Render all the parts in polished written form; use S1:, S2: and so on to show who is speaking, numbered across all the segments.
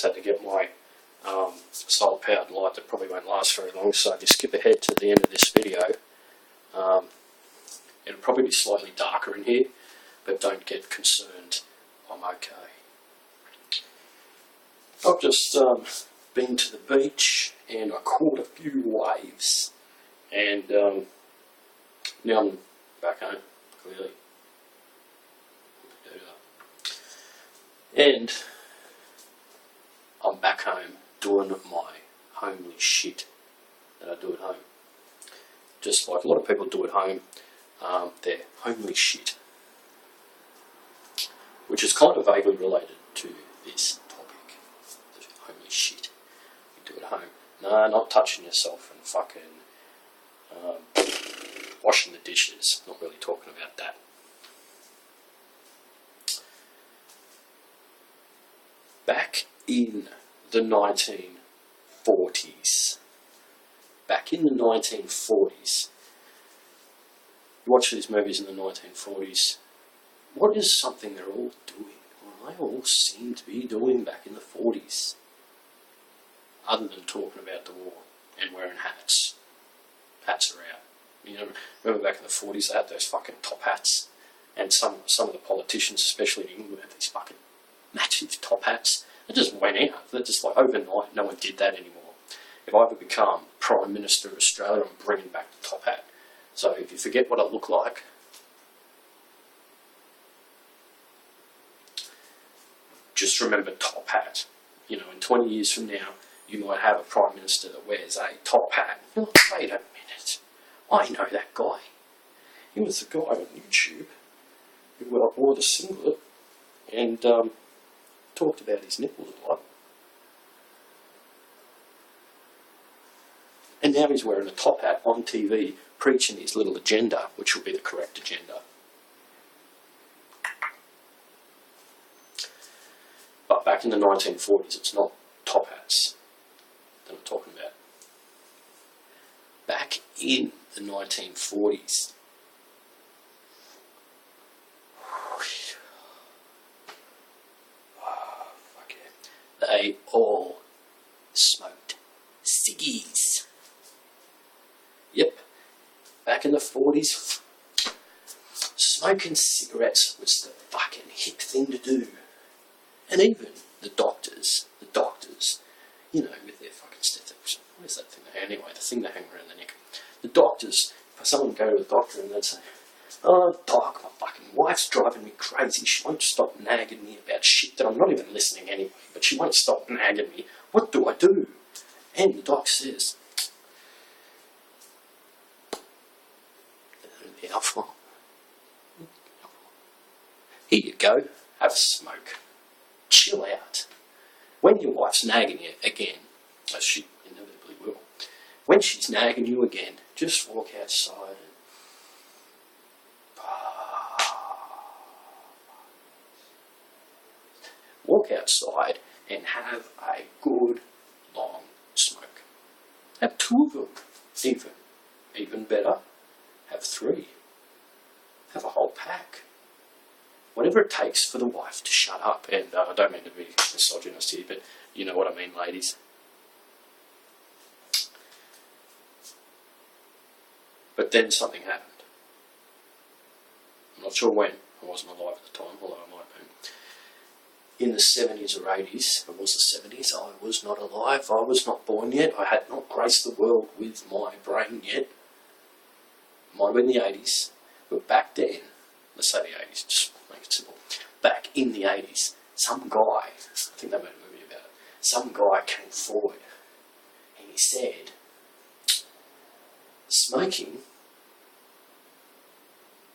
S1: just had to get my solar powered light that probably won't last very long, so if you skip ahead to the end of this video, it'll probably be slightly darker in here, but don't get concerned, I'm okay. I've just been to the beach and I caught a few waves, and now I'm back home, clearly. And I'm back home doing my homely shit that I do at home. Just like a lot of people do at home, they're homely shit. Which is kind of vaguely related to this topic. The homely shit you do at home. No, not touching yourself and fucking washing the dishes. Not really talking about that. Back in the 1940s. Back in the 1940s. You watch these movies in the 1940s. What is something they're all doing? Well, they all seem to be doing back in the 40s. Other than talking about the war and wearing hats. Hats are out. You know, remember back in the 40s they had those fucking top hats? And some of the politicians, especially in England, had these fucking massive top hats. They just went out. They're just like overnight. No one did that anymore. If I ever become Prime Minister of Australia, I'm bringing back the top hat. So if you forget what I look like, just remember top hat. You know, in 20 years from now, you might have a Prime Minister that wears a top hat. You're like, wait a minute. I know that guy. He was the guy on YouTube who wore the singlet and talked about his nipples a lot. And now he's wearing a top hat on TV, preaching his little agenda, which will be the correct agenda. But back in the 1940s, it's not top hats that I'm talking about. Back in the 1940s, they all smoked ciggies. Yep, back in the 40s, smoking cigarettes was the fucking hip thing to do. And even the doctors, you know, with their fucking stethoscopes. What is that thing? Anyway, the thing they hang around the neck. The doctors, if someone would go to the doctor and they'd say, "Oh, doc, my fucking wife's driving me crazy. She won't stop nagging me about shit that I'm not even listening anyway, but she won't stop nagging me. What do I do?" And the doc says, "Here you go, have a smoke. Chill out. When your wife's nagging you again," as she inevitably will, when she's nagging you again, just walk outside and walk outside and have a good long smoke. Have 2 of them, even better. Have 3. Have a whole pack. Whatever it takes for the wife to shut up. And I don't mean to be misogynist here, but you know what I mean, ladies. But then something happened. I'm not sure when. I wasn't alive at the time, although I might have been. In the 70s or 80s, it was the 70s, I was not alive. I was not born yet. I had not graced the world with my brain yet. Might have been the 80s. But back then, let's say the 80s, just make it simple. Back in the 80s, some guy, I think they made a movie about it, some guy came forward and he said, "Smoking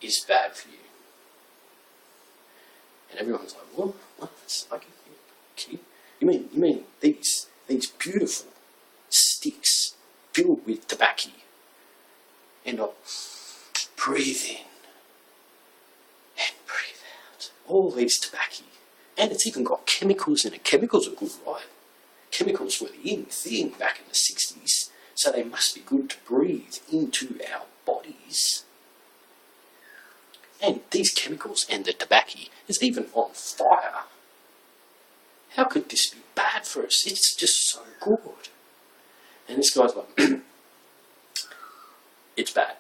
S1: is bad for you." And everyone's like, "What? Smoking? You mean these beautiful sticks filled with tobacco, and I breathe in and breathe out all these tobacco, and it's even got chemicals in it. Chemicals are good, right? Chemicals were the in thing back in the 60s, so they must be good to breathe into our bodies. And these chemicals and the tobacco is even on fire. How could this be bad for us? It's just so good. And this guy's like, it's bad.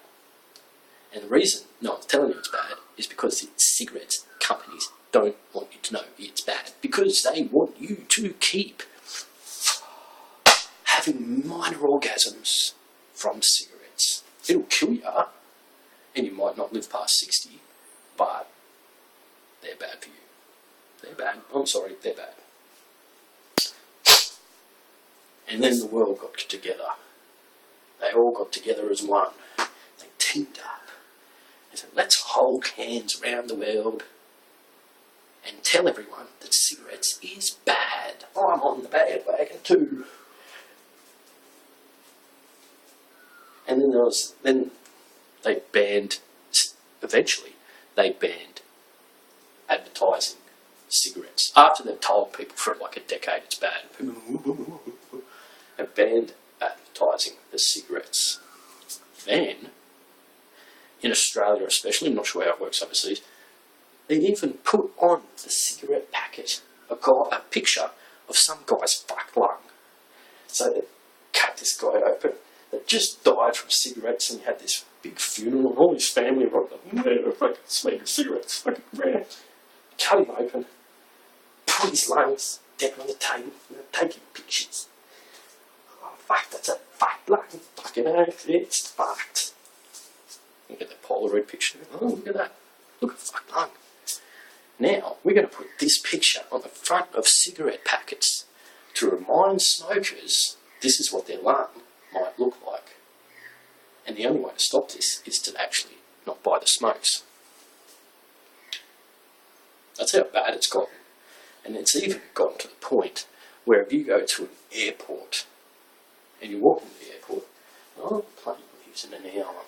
S1: And the reason no one's telling you it's bad is because the cigarette companies don't want you to know it's bad. Because they want you to keep having minor orgasms from cigarettes. It'll kill you, and you might not live past 60, but they're bad for you. They're bad. I'm sorry, they're bad. And then the world got together. They all got together as one. They teamed up. They said, let's hold hands around the world and tell everyone that cigarettes is bad. I'm on the bad wagon too. And then they banned, eventually, they banned advertising cigarettes. After they've told people for like a decade it's bad, they banned advertising the cigarettes. Then, in Australia especially, I'm not sure how it works overseas, they even put on the cigarette packet a picture of some guy's fucked lung. So they cut this guy open that just died from cigarettes, and he had this big funeral, and all his family were like, fucking smoking cigarettes, fucking around. Cut him open, put his lungs down on the table, taking pictures. Oh, fuck, that's a fucked lung. Fucking hell, it's fucked. Look at that Polaroid picture. Oh, look at that. Look at fucked lung. Now, we're going to put this picture on the front of cigarette packets to remind smokers this is what their lung might look like. And the only way to stop this is to actually not buy the smokes. That's how bad it's gotten. And it's even gotten to the point where if you go to an airport and you walk into the airport, oh, plane leaves in an hour.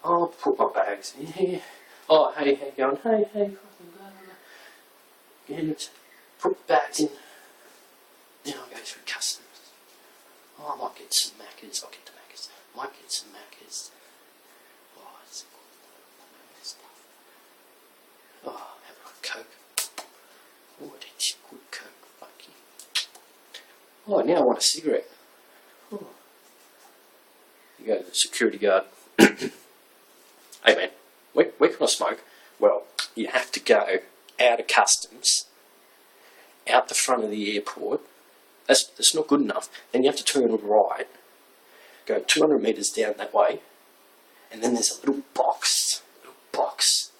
S1: I'll put my bags in here. Oh, hey, how you going? Hey, fucking blah, blah, blah. Get put the bags in. Then I'll go through customs. Oh, I might get some Maccas. I'll get the Maccas. Might get some Maccas. Oh, it's good stuff. Oh, have a Coke. Oh, that's good Coke. Fuck you. Oh, now I want a cigarette. Oh. You go to the security guard. Hey man, where can I smoke? Well, you have to go out of customs, out the front of the airport. That's not good enough. Then you have to turn right, go 200 metres down that way, and then there's a little box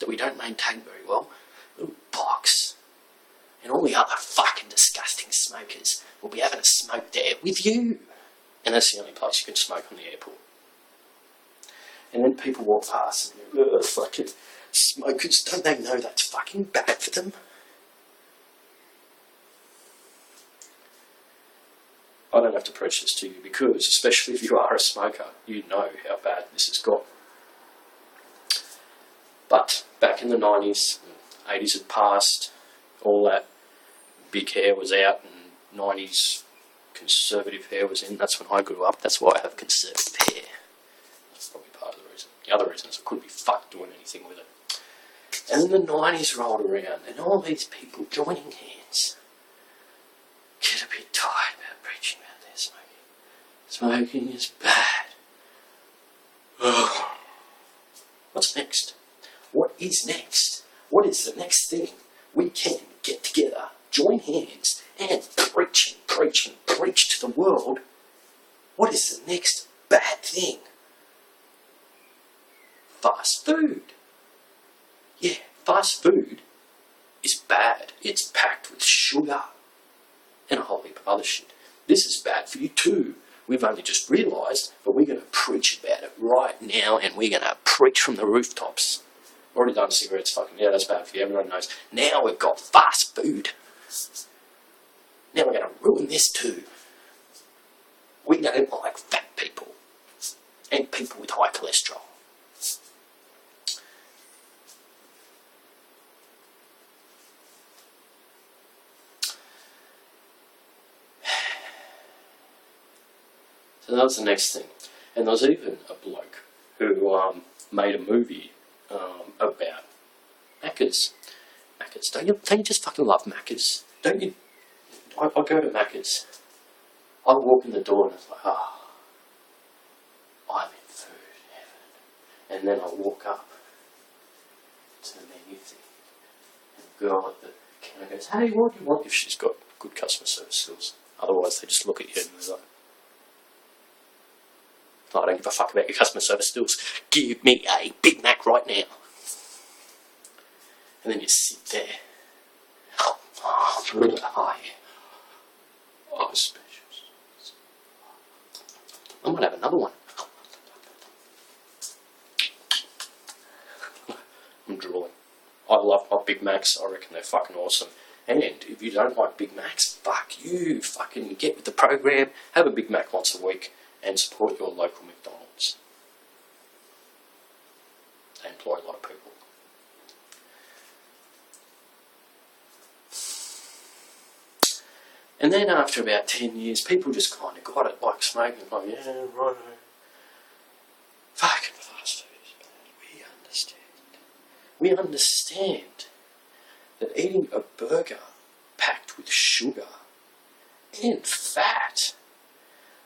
S1: that we don't maintain very well. Little box. And all the other fucking disgusting smokers will be having a smoke there with you. And that's the only place you can smoke on the airport. And then people walk past and go, ugh, fucking smokers, don't they know that's fucking bad for them? I don't have to preach this to you because, especially if you are a smoker, you know how bad this has got. But back in the 90s, 80s had passed, all that big hair was out and 90s conservative hair was in. That's when I grew up. That's why I have conservative hair. That's probably part of the reason. The other reason is I couldn't be fucked doing anything with it. And then the 90s rolled around and all these people joining hands get a bit tired about preaching about their smoking. Smoking is bad. Ugh. What's next? What is next? What is the next thing we can get together, join hands, and preach to the world? What is the next bad thing? Fast food. Yeah, fast food is bad. It's packed with sugar and a whole heap of other shit. This is bad for you too. We've only just realised, but we're going to preach about it right now, and we're going to preach from the rooftops. Already done cigarettes, fucking, yeah, that's bad for you, everyone knows. Now we've got fast food. Now we're going to ruin this too. We don't like fat people and people with high cholesterol. So that was the next thing. And there was even a bloke who made a movie about Macca's Macca's? Don't you just fucking love Macca's? Don't you? I go to Macca's. I walk in the door and it's like, I'm in food heaven. And then I walk up to the menu thing, and the girl at the counter goes, "Hey, what do you want?" If she's got good customer service skills. Otherwise, they just look at you and they're like, "I don't give a fuck about your customer service skills. Give me a Big Mac right now." And then you sit there. Oh, yeah. Oh, special. I might have another one. I'm drooling. I love my Big Macs. I reckon they're fucking awesome. And if you don't like Big Macs, fuck you. Fucking get with the program. Have a Big Mac once a week and support your local McDonald's. They employ a lot of people. And then after about 10 years, people just kind of got it, like smoking, like, yeah, right. Fucking fast food is bad. We understand. We understand that eating a burger packed with sugar and fat,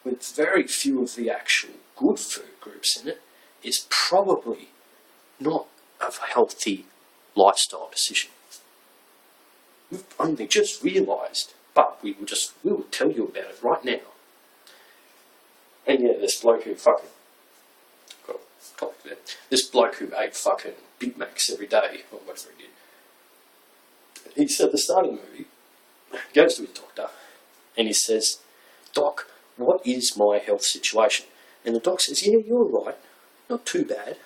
S1: with very few of the actual good food groups in it, is probably not a healthy lifestyle decision. We've only just realised. But we will tell you about it right now. And yeah, this bloke who fucking this bloke who ate fucking Big Macs every day, or whatever he did. He said at the start of the movie, goes to his doctor, and he says, "Doc, what is my health situation?" And the doc says, "Yeah, you're right, not too bad."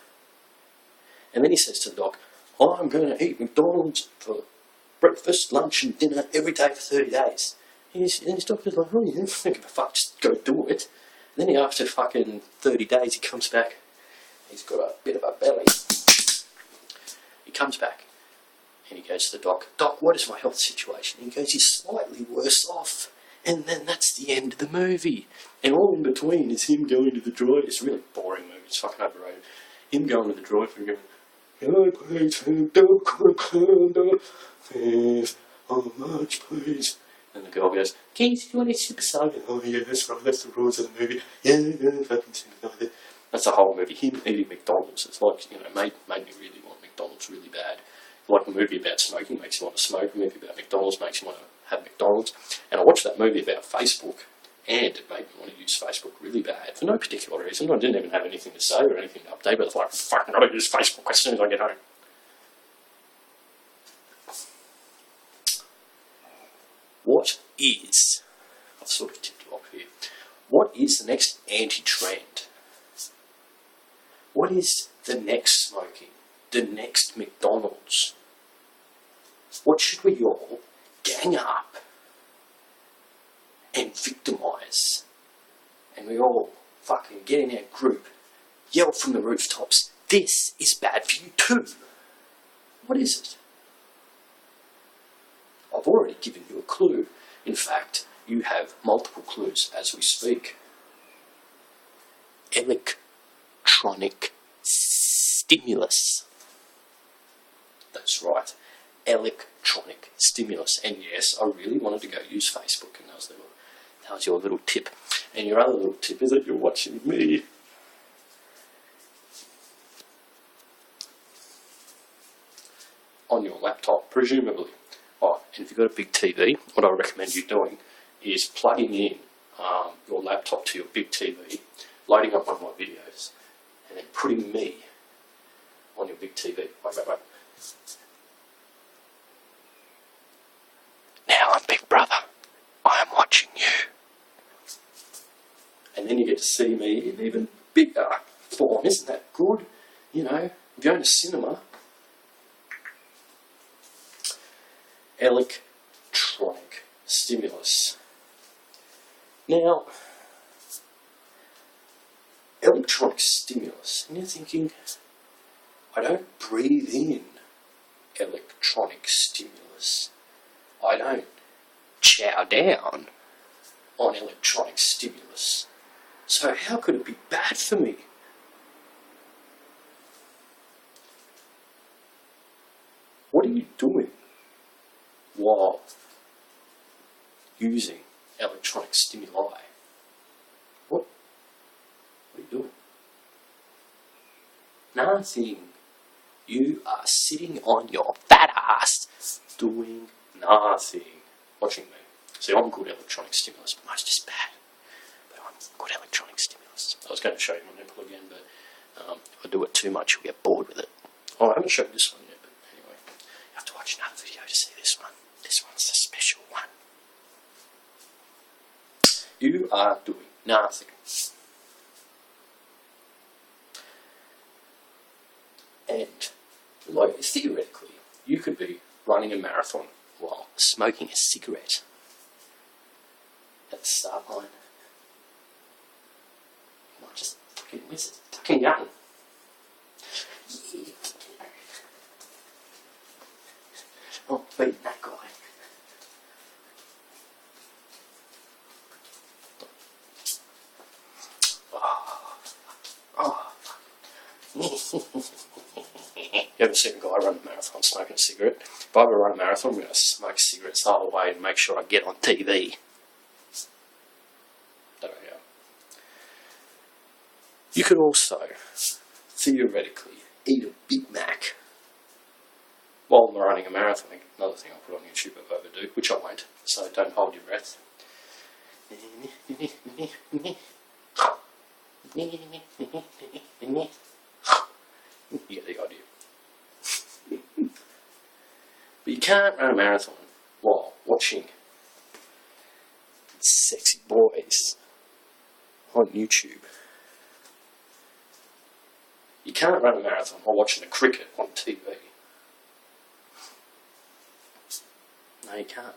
S1: And then he says to the doc, "I'm going to eat McDonald's for breakfast, lunch and dinner every day for 30 days. And his doctor's like, "Oh, yeah, don't give a fuck, just go do it." And then after fucking 30 days, he comes back. He's got a bit of a belly. He comes back and he goes to the doc, "Doc, what is my health situation?" And he goes, "He's slightly worse off." And then that's the end of the movie. And all in between is him going to the drive. It's a really boring movie. It's fucking overrated. Him going to the drive-thru and going, "Can I please have Coca-Cola? Please, how much, please?" And the girl goes, "Keith, do you want a super soda?" "Oh, yeah, that's right, that's the rules of the movie. Yeah, fucking super." That's the whole movie. Him eating McDonald's. It's like, made me really want McDonald's really bad. Like a movie about smoking makes you want to smoke. A movie about McDonald's makes you want to have McDonald's. And I watched that movie about Facebook, and it made me want to use Facebook really bad for no particular reason. I didn't even have anything to say or anything to update, but I was like, fucking got to use Facebook as soon as I get home. What is, I've sort of tipped you off here, what is the next anti-trend? What is the next smoking? The next McDonald's? What should we all gang up and victimise? And we all fucking get in our group, yell from the rooftops, "This is bad for you too." What is it? I've already given you a clue. In fact, you have multiple clues as we speak. Electronic stimulus. That's right. Electronic stimulus. And yes, I really wanted to go use Facebook, and that was your little tip. And your other little tip is that you're watching me. On your laptop, presumably. Oh, and if you've got a big TV, what I recommend you doing is plugging in your laptop to your big TV, loading up one of my videos, and then putting me on your big TV. Wait. Now I'm Big Brother. I am watching you. And then you get to see me in even bigger form. Isn't that good? If you're going to cinema, electronic stimulus. Now, electronic stimulus, and you're thinking, I don't breathe in electronic stimulus. I don't chow down on electronic stimulus. So how could it be bad for me? What are you doing while using electronic stimuli. What are you doing? Nothing. You are sitting on your fat ass doing nothing. Watching me. See, I'm good electronic stimulus, but mine's just bad. But I'm good electronic stimulus. I was going to show you my nipple again, but if I do it too much, you'll get bored with it. Oh, I haven't showed this one yet, but anyway. You have to watch another video to see this one. This one's the special one. You are doing nothing. And, like, theoretically, you could be running a marathon while smoking a cigarette at the start line. You might just fucking miss it. Fucking young. Yeah. Oh, beating that guy. You ever seen a guy run a marathon smoking a cigarette? If I ever run a marathon, I'm going to smoke cigarettes the whole way and make sure I get on TV. There we go. You could also, theoretically, eat a Big Mac while I'm running a marathon. Another thing I'll put on YouTube if I overdo, which I won't, so don't hold your breath. You get the idea. But you can't run a marathon while watching sexy boys on YouTube. You can't run a marathon while watching the cricket on TV. No, you can't.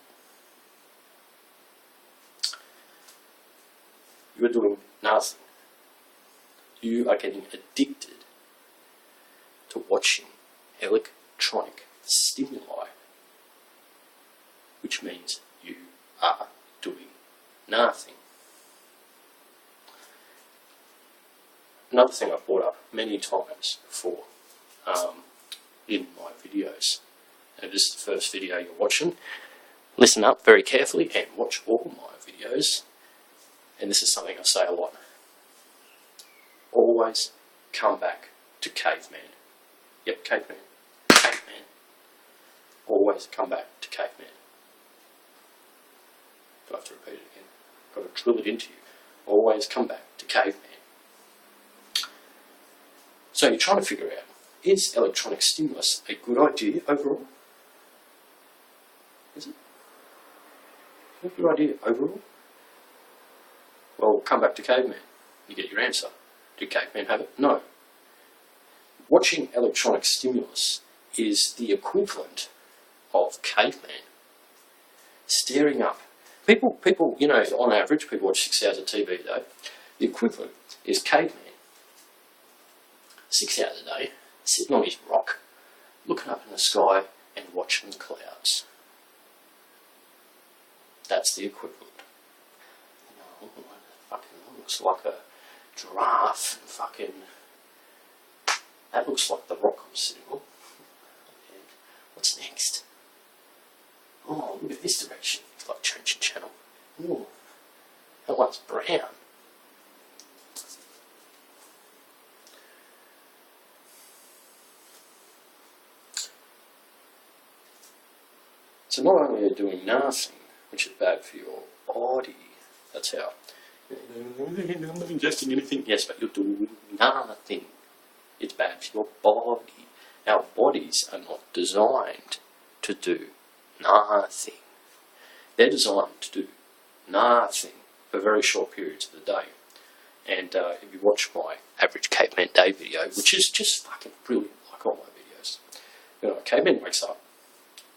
S1: You are doing nothing. You are getting addicted to watching electronic stimuli, which means you are doing nothing. Another thing I've brought up many times before in my videos, and if this is the first video you're watching, listen up very carefully and watch all my videos, and this is something I say a lot. Always come back to caveman. Yep, caveman. Caveman. Always come back to caveman. Do I have to repeat it again? I've got to drill it into you. Always come back to caveman. So you're trying to figure out, is electronic stimulus a good idea overall? Is it? Is it a good idea overall? Well, come back to caveman. You get your answer. Did cavemen have it? No. Watching electronic stimulus is the equivalent of caveman. Staring up. People, you know, on average, people watch 6 hours of TV a day. The equivalent is caveman. 6 hours a day, sitting on his rock, looking up in the sky and watching the clouds. That's the equivalent. You know, fucking looks like a giraffe and fucking... That looks like the rock I'm sitting on. And what's next? Oh, look at this direction. It's like changing channel. Oh, that one's brown. So not only are you doing nothing, which is bad for your body, that's how. I'm not ingesting anything. Yes, but you're doing nothing. It's bad for your body. Our bodies are not designed to do nothing. They're designed to do nothing for very short periods of the day. And if you watch my average caveman day video, which is just fucking brilliant, like all my videos, you know, a caveman wakes up,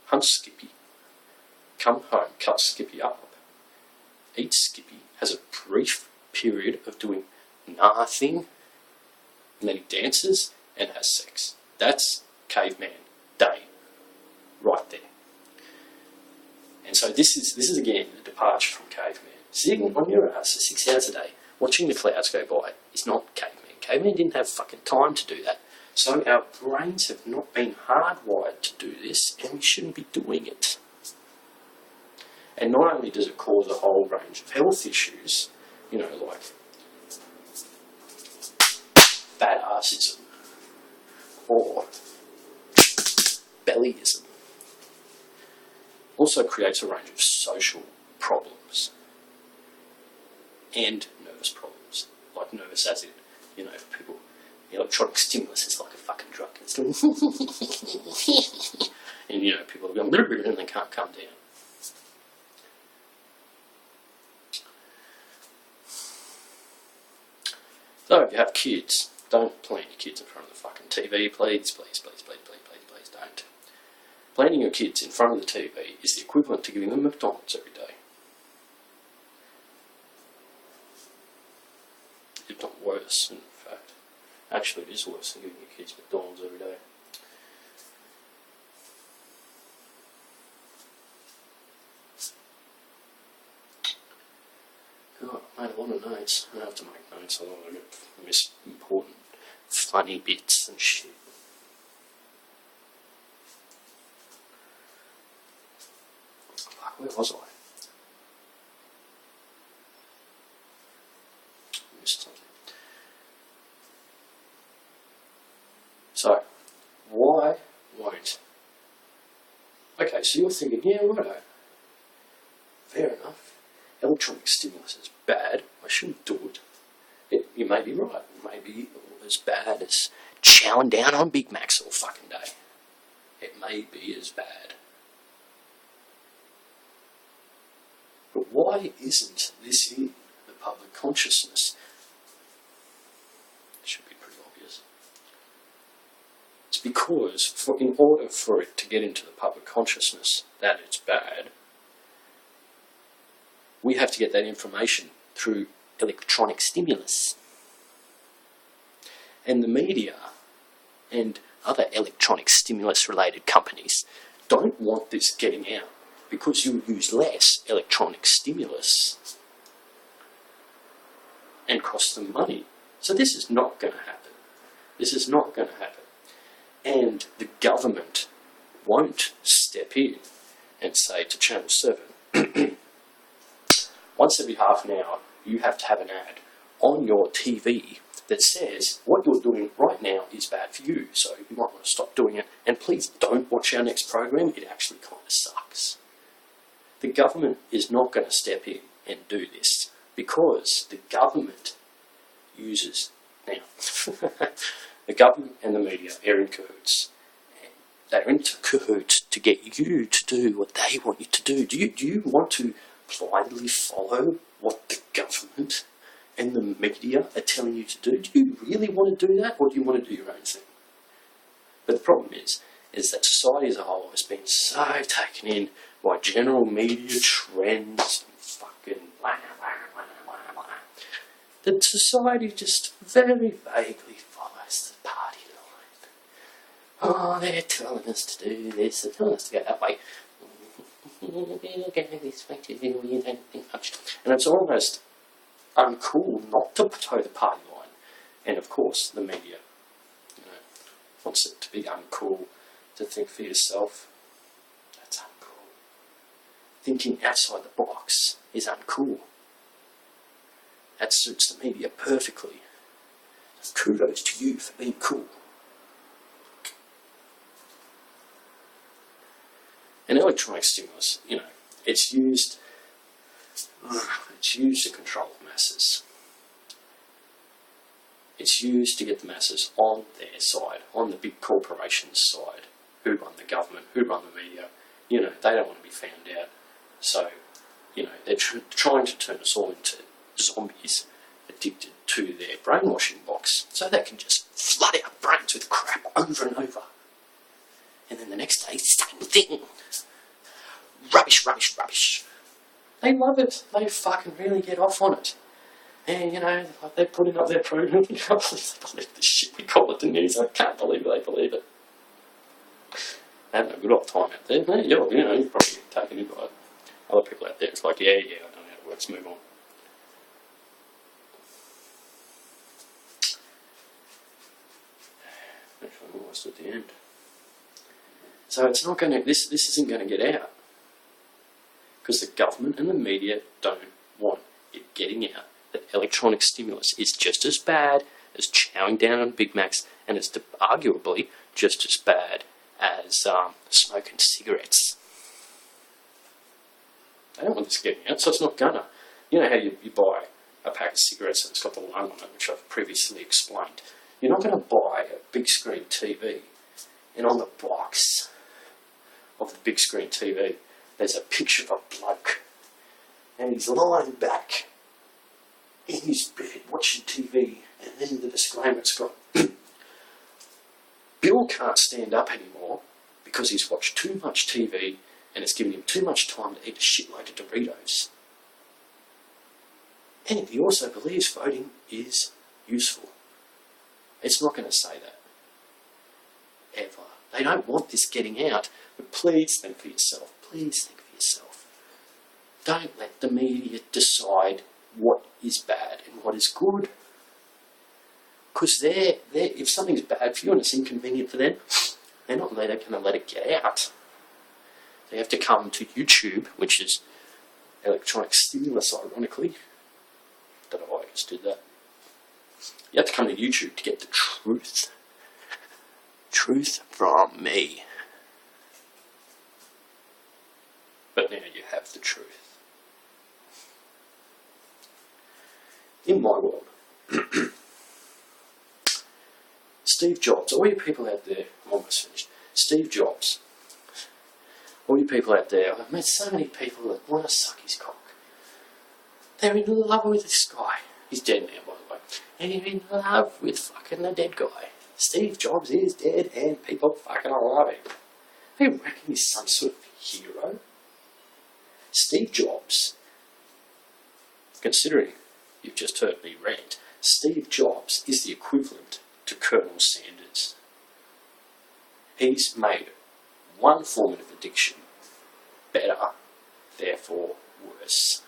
S1: hunts Skippy, come home, cuts Skippy up, eats Skippy, has a brief period of doing nothing, and then he dances and has sex. That's caveman day, right there. And so this is again a departure from caveman. Sitting on your ass for 6 hours a day, watching the clouds go by, is not caveman. Caveman didn't have fucking time to do that. So our brains have not been hardwired to do this, and we shouldn't be doing it. And not only does it cause a whole range of health issues, you know, like fat assism or bellyism, also creates a range of social problems and nervous problems. Like nervous as in, you know, people, electronic stimulus is like a fucking drug. It's and, you know, people are going and they can't come down. So if you have kids, don't plant your kids in front of the fucking TV, please, please, please, please, please, please, please don't. Planting your kids in front of the TV is the equivalent to giving them McDonalds every day. If not worse, in fact. Actually, it is worse than giving your kids McDonalds every day. Oh, I made a lot of notes. I have to make notes, otherwise I miss important, funny bits and shit. Fuck, where was I? Missed something. So, why won't? Okay, so you're thinking, yeah, righto. Fair enough. Electronic stimulus is bad. I shouldn't do it. You may be right. It may be as bad as chowing down on Big Macs all fucking day. It may be as bad. But why isn't this in the public consciousness? It should be pretty obvious. It's because in order for it to get into the public consciousness that it's bad, we have to get that information through electronic stimulus. And the media and other electronic stimulus related companies don't want this getting out because you'll use less electronic stimulus and cost them money. So this is not going to happen. This is not going to happen. And the government won't step in and say to Channel 7, once every half an hour, you have to have an ad on your TV that says what you're doing right now is bad for you, so you might want to stop doing it, and please don't watch our next program, it actually kind of sucks. The government is not going to step in and do this because the government uses, now, the government and the media are in cahoots. They're in cahoots to get you to do what they want you to do. Do you want to blindly follow what the government and the media are telling you to do? Do you really want to do that, or do you want to do your own thing? But the problem is that society as a whole has been so taken in by general media trends and fucking blah, blah, blah, blah, blah, that society just very vaguely follows the party line. Oh, they're telling us to do this, they're telling us to go that way. This way too, you don't think much. And it's almost uncool not to toe the party line. And of course, the media, wants it to be uncool to think for yourself. That's uncool. Thinking outside the box is uncool. That suits the media perfectly. Kudos to you for being cool. And electronic stimulus, it's used to control the masses. It's used to get the masses on their side, on the big corporations' side, who run the government, who run the media. They don't want to be found out. So, they're trying to turn us all into zombies addicted to their brainwashing box, so they can just flood our brains with crap over and over. And then the next day, same thing. Rubbish, rubbish, rubbish. They love it. They fucking really get off on it. And, they're putting up their program. I can't believe the shit we call it the news. I can't believe they believe it. They're having a good old time out there. You're probably taken in by other people out there. It's like, yeah, I know how it works. Move on. Actually, I'm almost at the end. So it's not going to, this isn't going to get out. because the government and the media don't want it getting out that electronic stimulus is just as bad as chowing down on Big Macs, and it's arguably just as bad as smoking cigarettes. They don't want this getting out, so it's not gonna. You know how you buy a pack of cigarettes and it's got the lung on it, which I've previously explained. You're not going to buy a big screen TV, and on the box of the big screen TV, there's a picture of a bloke, and he's lying back in his bed watching TV, and then the disclaimer's got, Bill can't stand up anymore because he's watched too much TV and it's given him too much time to eat a shitload of Doritos. And he also believes voting is useful. It's not going to say that. Ever. They don't want this getting out, but please think for yourself. Please think for yourself. Don't let the media decide what is bad and what is good. Because if something's bad for you and it's inconvenient for them, they're not going to let it get out. They have to come to YouTube, which is electronic stimulus, ironically. Don't know why I just did that. You have to come to YouTube to get the truth. Truth from me. But now you have the truth. In my world, Steve Jobs, all you people out there, I'm almost finished. Steve Jobs, all you people out there, I've met so many people that want to suck his cock. They're in love with this guy. He's dead now, by the way. And they're in love with fucking the dead guy. Steve Jobs is dead and people fucking love him. They reckon he's some sort of hero. Steve Jobs, considering you've just heard me rant, Steve Jobs is the equivalent to Colonel Sanders. He's made one form of addiction better, therefore worse.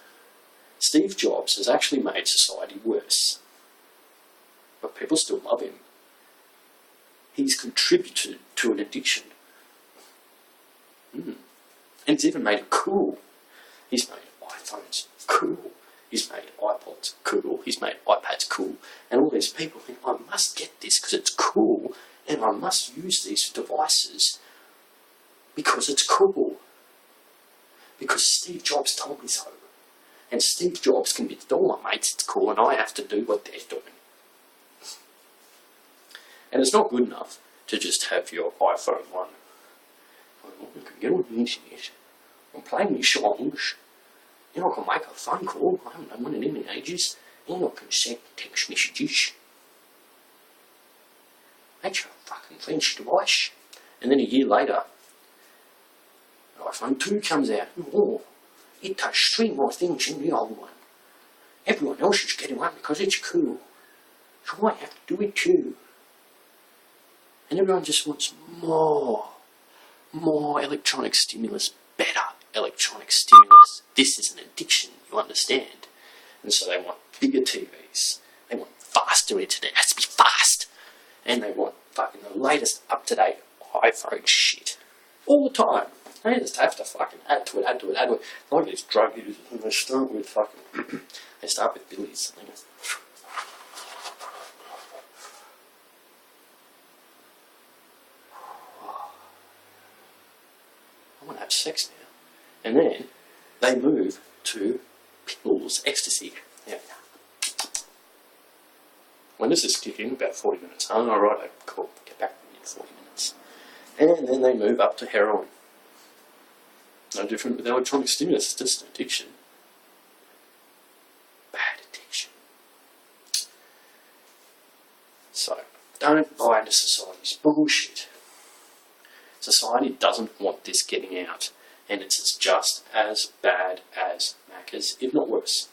S1: Steve Jobs has actually made society worse, but people still love him. He's contributed to an addiction. And he's even made it cool. He's made iPhones cool. He's made iPods cool. He's made iPads cool. And all these people think, I must get this because it's cool, and I must use these devices because it's cool. Because Steve Jobs told me so. And Steve Jobs convinced all my mates it's cool, and I have to do what they're doing. And it's not good enough to just have your iPhone 1. You can get on the internet and play me songs. You know, I can make a phone call. I haven't done one in any ages. You know, I can send text messages. That's your fucking fancy device. And then a year later, iPhone 2 comes out. Oh, it does 3 more things than the old one. Everyone else is getting one because it's cool. So I have to do it too. And everyone just wants more electronic stimulus, better electronic stimulus. This is an addiction, you understand. And so they want bigger TVs. They want faster internet. It has to be fast. And they want fucking the latest up-to-date iPhone shit. All the time. They just have to fucking add to it. Like these drug users, and they start with fucking, they start with billies. And they go, I want to have sex now. And then they move to pills, ecstasy. Yeah. When does this kick in? About 40 minutes. Oh, all right, cool. Get back in 40 minutes. And then they move up to heroin. No different with electronic stimulus. It's just an addiction. Bad addiction. So, don't buy into society's bullshit. Society doesn't want this getting out, and it's just as bad as Macca's, if not worse.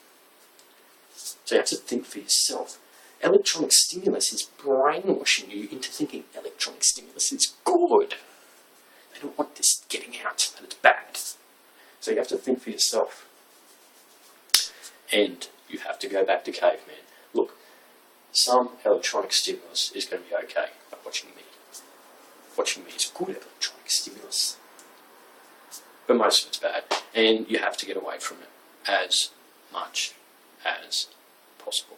S1: So you have to think for yourself. Electronic stimulus is brainwashing you into thinking electronic stimulus is good. They don't want this getting out, and it's bad. So you have to think for yourself. And you have to go back to caveman. Look, some electronic stimulus is going to be okay, but watching me is good electronic stimulus. but most of it's bad, and you have to get away from it as much as possible.